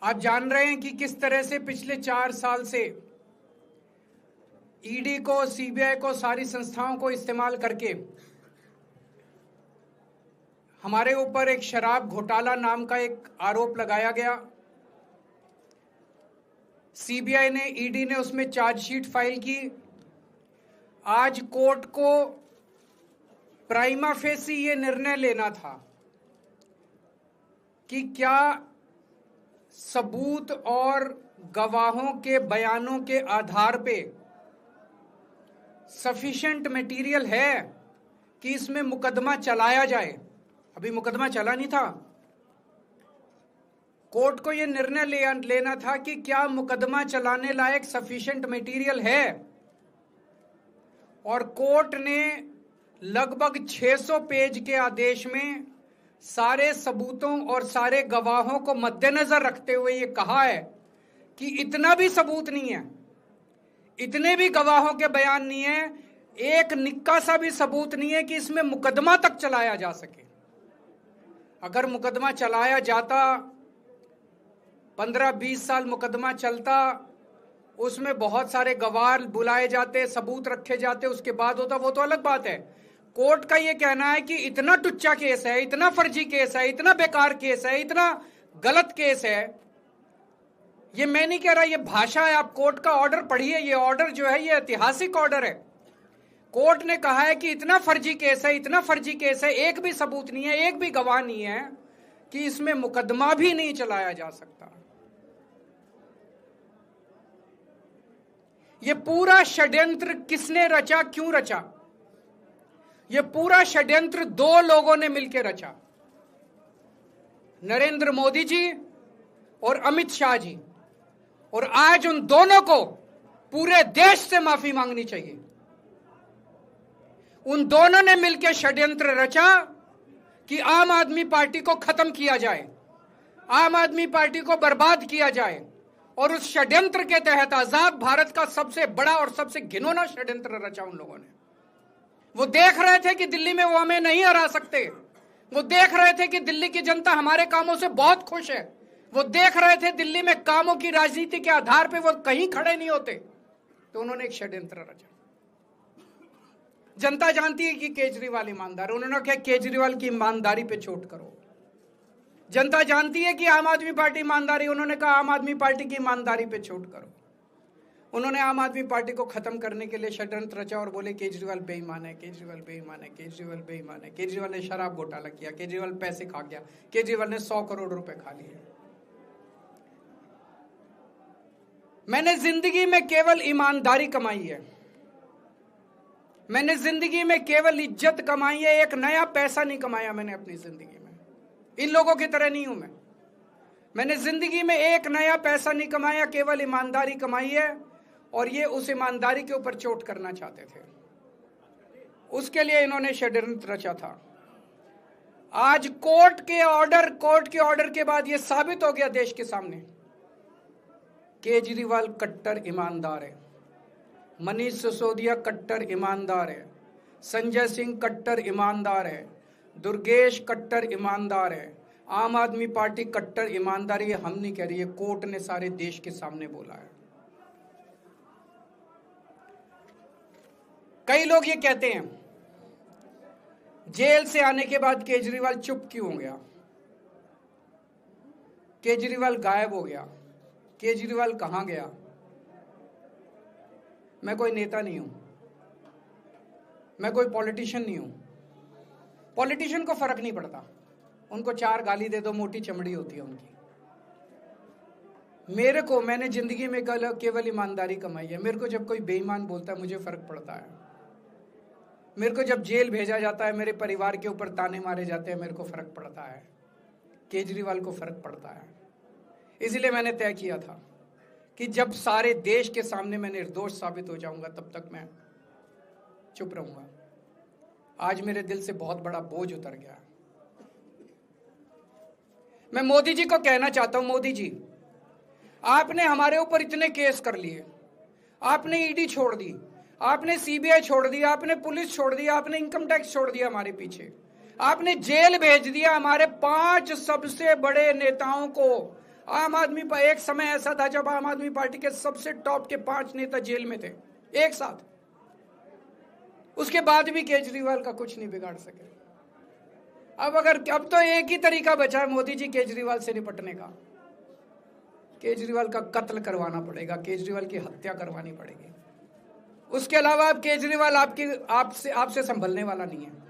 आप जान रहे हैं कि किस तरह से पिछले 4 साल से ईडी को, सीबीआई को, सारी संस्थाओं को इस्तेमाल करके हमारे ऊपर एक शराब घोटाला नाम का एक आरोप लगाया गया। सीबीआई ने, ईडी ने उसमें चार्जशीट फाइल की। आज कोर्ट को प्राइमा फेसी ये निर्णय लेना था कि क्या सबूत और गवाहों के बयानों के आधार पे सफिशिएंट मटेरियल है कि इसमें मुकदमा चलाया जाए। अभी मुकदमा चला नहीं था। कोर्ट को यह निर्णय लेना था कि क्या मुकदमा चलाने लायक सफिशिएंट मटेरियल है, और कोर्ट ने लगभग 600 पेज के आदेश में सारे सबूतों और सारे गवाहों को मद्देनजर रखते हुए ये कहा है कि इतना भी सबूत नहीं है, इतने भी गवाहों के बयान नहीं है, एक निक्का सा भी सबूत नहीं है कि इसमें मुकदमा तक चलाया जा सके। अगर मुकदमा चलाया जाता, 15-20 साल मुकदमा चलता, उसमें बहुत सारे गवाह बुलाए जाते, सबूत रखे जाते, उसके बाद होता, वो तो अलग बात है। कोर्ट का ये कहना है कि इतना टुच्चा केस है, इतना फर्जी केस है, इतना बेकार केस है, इतना गलत केस है। ये मैं नहीं कह रहा, ये भाषा है। आप कोर्ट का ऑर्डर पढ़िए। ये ऑर्डर जो है ये ऐतिहासिक ऑर्डर है। कोर्ट ने कहा है कि इतना फर्जी केस है, इतना फर्जी केस है, एक भी सबूत नहीं है, एक भी गवाह नहीं है कि इसमें मुकदमा भी नहीं चलाया जा सकता। ये पूरा षड्यंत्र किसने रचा, क्यों रचा? ये पूरा षड्यंत्र 2 लोगों ने मिलकर रचा, नरेंद्र मोदी जी और अमित शाह जी। और आज उन दोनों को पूरे देश से माफी मांगनी चाहिए। उन दोनों ने मिलकर षड्यंत्र रचा कि आम आदमी पार्टी को खत्म किया जाए, आम आदमी पार्टी को बर्बाद किया जाए। और उस षड्यंत्र के तहत आजाद भारत का सबसे बड़ा और सबसे घिनौना षड्यंत्र रचा उन लोगों ने। वो देख रहे थे कि दिल्ली में वो हमें नहीं हरा सकते। वो देख रहे थे कि दिल्ली की जनता हमारे कामों से बहुत खुश है। वो देख रहे थे दिल्ली में कामों की राजनीति के आधार पे वो कहीं खड़े नहीं होते। तो उन्होंने एक षड्यंत्र रचा। जनता जानती है कि केजरीवाल ईमानदार, उन्होंने कहा केजरीवाल की ईमानदारी पे चोट करो। जनता जानती है कि आम आदमी पार्टी ईमानदारी, उन्होंने कहा आम आदमी पार्टी की ईमानदारी पे चोट करो। उन्होंने आम आदमी पार्टी को खत्म करने के लिए षड्यंत्र रचा और बोले केजरीवाल बेईमान है, केजरीवाल बेईमान है, केजरीवाल बेईमान है। केजरीवाल ने शराब घोटाला किया, केजरीवाल पैसे खा गया, केजरीवाल ने 100 करोड़ रुपए खा लिए। मैंने जिंदगी में केवल ईमानदारी कमाई है, मैंने जिंदगी में केवल इज्जत कमाई है। एक नया पैसा नहीं कमाया मैंने अपनी जिंदगी में। इन लोगों की तरह नहीं हूं मैं। मैंने जिंदगी में एक नया पैसा नहीं कमाया, केवल ईमानदारी कमाई है। और ये उस ईमानदारी के ऊपर चोट करना चाहते थे, उसके लिए इन्होंने षड्यंत्र रचा था। आज कोर्ट के ऑर्डर के बाद ये साबित हो गया देश के सामने, केजरीवाल कट्टर ईमानदार है, मनीष सिसोदिया कट्टर ईमानदार है, संजय सिंह कट्टर ईमानदार है, दुर्गेश कट्टर ईमानदार है, आम आदमी पार्टी कट्टर ईमानदारी है। हम नहीं कह रही है, कोर्ट ने सारे देश के सामने बोला है। कई लोग ये कहते हैं जेल से आने के बाद केजरीवाल चुप क्यों हो गया, केजरीवाल गायब हो गया, केजरीवाल कहां गया? मैं कोई नेता नहीं हूं, मैं कोई पॉलिटिशियन नहीं हूं। पॉलिटिशियन को फर्क नहीं पड़ता, उनको 4 गाली दे दो, मोटी चमड़ी होती है उनकी। मैंने जिंदगी में केवल ईमानदारी कमाई है। मेरे को जब कोई बेईमान बोलता है मुझे फर्क पड़ता है। मेरे को जब जेल भेजा जाता है, मेरे परिवार के ऊपर ताने मारे जाते हैं, मेरे को फर्क पड़ता है। केजरीवाल को फर्क पड़ता है। इसलिए मैंने तय किया था कि जब सारे देश के सामने मैं निर्दोष साबित हो जाऊंगा तब तक मैं चुप रहूंगा। आज मेरे दिल से बहुत बड़ा बोझ उतर गया। मैं मोदी जी को कहना चाहता हूं, मोदी जी, आपने हमारे ऊपर इतने केस कर लिए, आपने ईडी छोड़ दी, आपने सीबीआई छोड़ दिया, आपने पुलिस छोड़ दिया, आपने इनकम टैक्स छोड़ दिया हमारे पीछे, आपने जेल भेज दिया हमारे 5 सबसे बड़े नेताओं को, आम आदमी पर एक समय ऐसा था जब आम आदमी पार्टी के सबसे टॉप के 5 नेता जेल में थे एक साथ। उसके बाद भी केजरीवाल का कुछ नहीं बिगाड़ सके। अब तो एक ही तरीका बचा है मोदी जी केजरीवाल से निपटने का, केजरीवाल का कत्ल करवाना पड़ेगा, केजरीवाल की हत्या करवानी पड़ेगी। उसके अलावा अब केजरीवाल आपसे संभलने वाला नहीं है।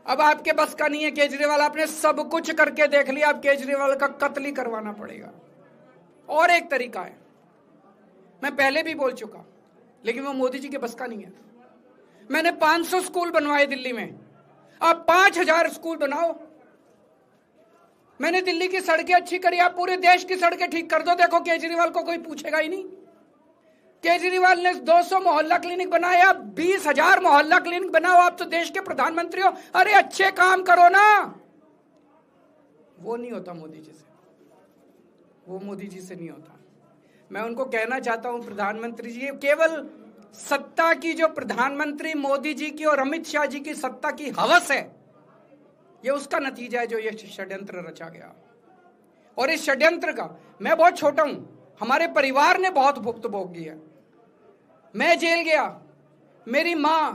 अब आपके बस का नहीं है केजरीवाल, आपने सब कुछ करके देख लिया, अब केजरीवाल का कत्ल ही करवाना पड़ेगा। और एक तरीका है, मैं पहले भी बोल चुका, लेकिन वो मोदी जी के बस का नहीं है। मैंने 500 स्कूल बनवाए दिल्ली में, आप 5000 स्कूल बनाओ। मैंने दिल्ली की सड़कें अच्छी करी, आप पूरे देश की सड़कें ठीक कर दो, देखो केजरीवाल को कोई पूछेगा ही नहीं। केजरीवाल ने 200 मोहल्ला क्लिनिक बनाए, आप 20,000 मोहल्ला क्लिनिक बनाओ, आप तो देश के प्रधानमंत्री हो, अरे अच्छे काम करो ना। वो नहीं होता मोदी जी से, वो मोदी जी से नहीं होता। मैं उनको कहना चाहता हूं, प्रधानमंत्री जी, केवल सत्ता की जो प्रधानमंत्री मोदी जी की और अमित शाह जी की सत्ता की हवस है, ये उसका नतीजा है जो ये षड्यंत्र रचा गया। और इस षड्यंत्र का मैं बहुत छोटा हूं, हमारे परिवार ने बहुत भुगत भोगी है। मैं जेल गया, मेरी मां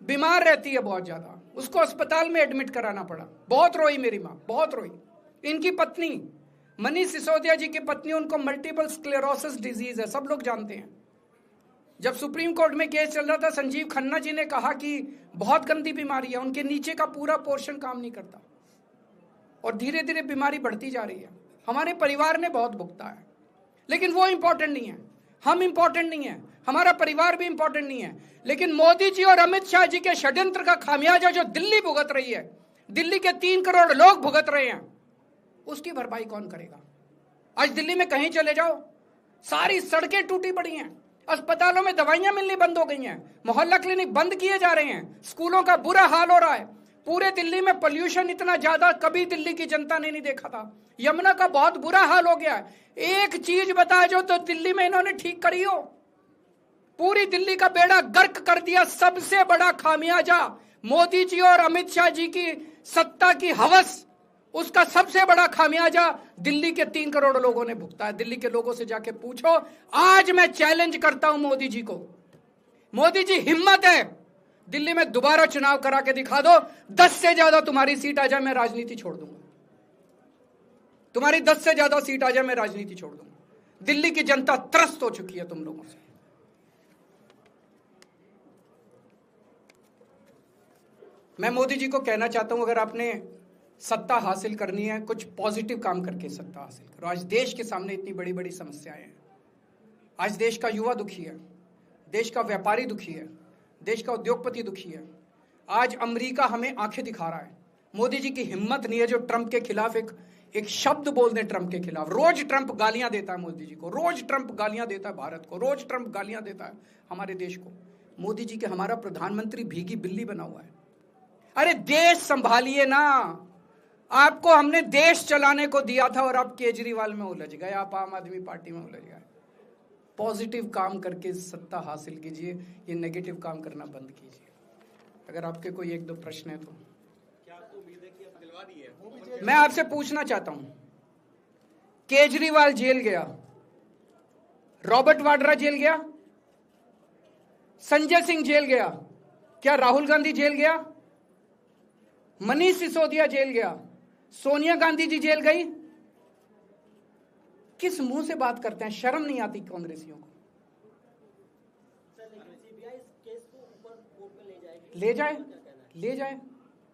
बीमार रहती है बहुत ज्यादा, उसको अस्पताल में एडमिट कराना पड़ा, बहुत रोई मेरी मां, बहुत रोई। इनकी पत्नी मनीष सिसोदिया जी की पत्नी, उनको मल्टीपल स्क्लेरोसिस डिजीज है, सब लोग जानते हैं। जब सुप्रीम कोर्ट में केस चल रहा था, संजीव खन्ना जी ने कहा कि बहुत गंदी बीमारी है, उनके नीचे का पूरा पोर्शन काम नहीं करता और धीरे धीरे बीमारी बढ़ती जा रही है। हमारे परिवार ने बहुत भुगता है, लेकिन वो इंपॉर्टेंट नहीं है, हम इंपॉर्टेंट नहीं है, हमारा परिवार भी इंपॉर्टेंट नहीं है। लेकिन मोदी जी और अमित शाह जी के षड्यंत्र का खामियाजा जो दिल्ली भुगत रही है, दिल्ली के 3 करोड़ लोग भुगत रहे हैं, उसकी भरपाई कौन करेगा? आज दिल्ली में कहीं चले जाओ, सारी सड़कें टूटी पड़ी हैं, अस्पतालों में दवाइयां मिलनी बंद हो गई हैं, मोहल्ला क्लिनिक बंद किए जा रहे हैं, स्कूलों का बुरा हाल हो रहा है। पूरे दिल्ली में पोल्यूशन इतना ज्यादा कभी दिल्ली की जनता ने नहीं देखा था। यमुना का बहुत बुरा हाल हो गया है। एक चीज बता जो तो दिल्ली में इन्होंने ठीक करी हो, पूरी दिल्ली का बेड़ा गर्क कर दिया। सबसे बड़ा खामियाजा मोदी जी और अमित शाह जी की सत्ता की हवस, उसका सबसे बड़ा खामियाजा दिल्ली के 3 करोड़ लोगों ने भुगता है। दिल्ली के लोगों से जाके पूछो। आज मैं चैलेंज करता हूं मोदी जी को, मोदी जी हिम्मत है दिल्ली में दोबारा चुनाव करा के दिखा दो, 10 से ज्यादा तुम्हारी सीट आ जाए, मैं राजनीति छोड़ दूंगा। तुम्हारी 10 से ज्यादा सीट आ जाए, मैं राजनीति छोड़ दूंगा। दिल्ली की जनता त्रस्त हो चुकी है तुम लोगों से। मैं मोदी जी को कहना चाहता हूं, अगर आपने सत्ता हासिल करनी है, कुछ पॉजिटिव काम करके सत्ता हासिल करो। आज देश के सामने इतनी बड़ी बड़ी समस्याएं हैं। आज देश का युवा दुखी है, देश का व्यापारी दुखी है, देश का उद्योगपति दुखी है। आज अमेरिका हमें आंखें दिखा रहा है। मोदी जी की हिम्मत नहीं है जो ट्रंप के खिलाफ एक शब्द बोल दें। ट्रंप के खिलाफ रोज ट्रंप गालियां देता है मोदी जी को, रोज ट्रंप गालियां देता है भारत को, रोज ट्रंप गालियां देता है हमारे देश को। मोदी जी के हमारा प्रधानमंत्री भीगी बिल्ली बना हुआ है। अरे देश संभालिए ना, आपको हमने देश चलाने को दिया था और आप केजरीवाल में उलझ गए, आप आम आदमी पार्टी में उलझ गए। पॉजिटिव काम करके सत्ता हासिल कीजिए, ये नेगेटिव काम करना बंद कीजिए। अगर आपके कोई 1-2 प्रश्न है तो क्या आपको उम्मीद है कि आप दिलवा दी है? मैं आपसे पूछना चाहता हूं, केजरीवाल जेल गया, रॉबर्ट वाड्रा जेल गया, संजय सिंह जेल गया, क्या राहुल गांधी जेल गया, मनीष सिसोदिया जेल गया, सोनिया गांधी जी जेल गई? किस मुंह से बात करते हैं? शर्म नहीं आती कांग्रेसियों को? ले जाए,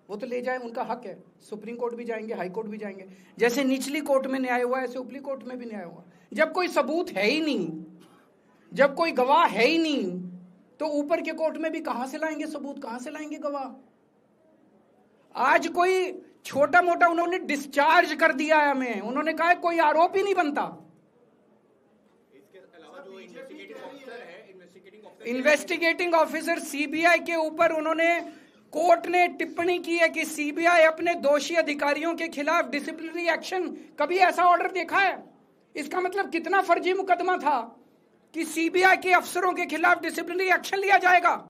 वो तो ले जाए, उनका हक है। सुप्रीम कोर्ट भी जाएंगे, हाई कोर्ट भी जाएंगे। जैसे निचली कोर्ट में न्याय हुआ, ऐसे ऊपरी कोर्ट में भी न्याय हुआ। जब कोई सबूत है ही नहीं, जब कोई गवाह है ही नहीं, तो ऊपर के कोर्ट में भी कहां से लाएंगे सबूत, कहां से लाएंगे गवाह? आज कोई छोटा मोटा उन्होंने डिस्चार्ज कर दिया है हमें, उन्होंने कहा है कोई आरोप ही नहीं बनता। इसके अलावा जो इन्वेस्टिगेटिंग ऑफिसर सीबीआई के ऊपर उन्होंने, कोर्ट ने टिप्पणी की है कि सीबीआई अपने दोषी अधिकारियों के खिलाफ डिसिप्लिनरी एक्शन, कभी ऐसा ऑर्डर देखा है? इसका मतलब कितना फर्जी मुकदमा था कि सीबीआई के अफसरों के खिलाफ डिसिप्लिनरी एक्शन लिया जाएगा।